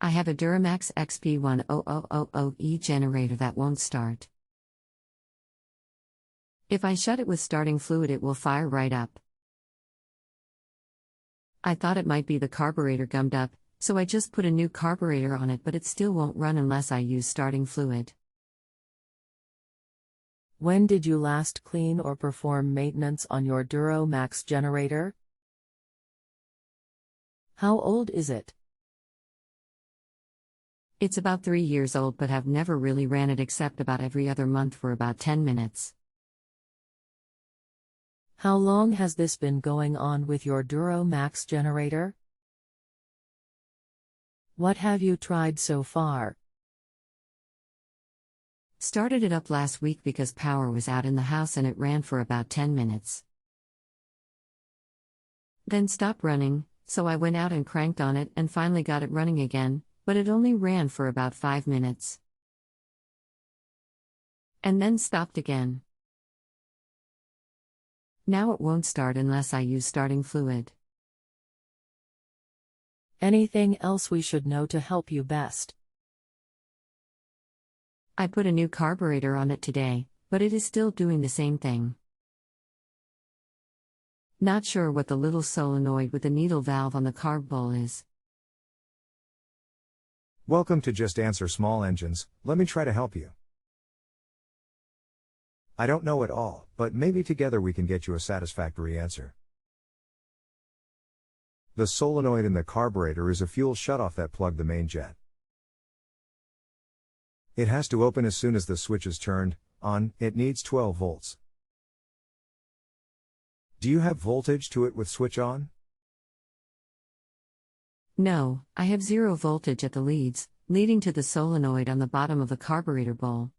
I have a Duromax XP10000E generator that won't start. If I shut it with starting fluid, it will fire right up. I thought it might be the carburetor gummed up, so I just put a new carburetor on it, but it still won't run unless I use starting fluid. When did you last clean or perform maintenance on your Duromax generator? How old is it? It's about 3 years old, but have never really ran it except about every other month for about 10 minutes. How long has this been going on with your Duromax generator? What have you tried so far? Started it up last week because power was out in the house and it ran for about 10 minutes. Then stopped running, so I went out and cranked on it and finally got it running again, but it only ran for about 5 minutes. And then stopped again. Now it won't start unless I use starting fluid. Anything else we should know to help you best? I put a new carburetor on it today, but it is still doing the same thing. Not sure what the little solenoid with the needle valve on the carb bowl is. Welcome to Just Answer Small Engines. Let me try to help you. I don't know it all, but maybe together we can get you a satisfactory answer. The solenoid in the carburetor is a fuel shutoff that plugs the main jet. It has to open as soon as the switch is turned on. It needs 12 volts. Do you have voltage to it with switch on? No, I have 0 voltage at the leads, leading to the solenoid on the bottom of the carburetor bowl.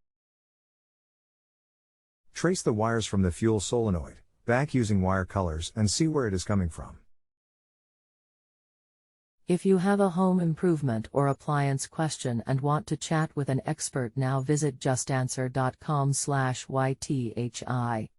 Trace the wires from the fuel solenoid back using wire colors and see where it is coming from. If you have a home improvement or appliance question and want to chat with an expert now, visit justanswer.com/ythi.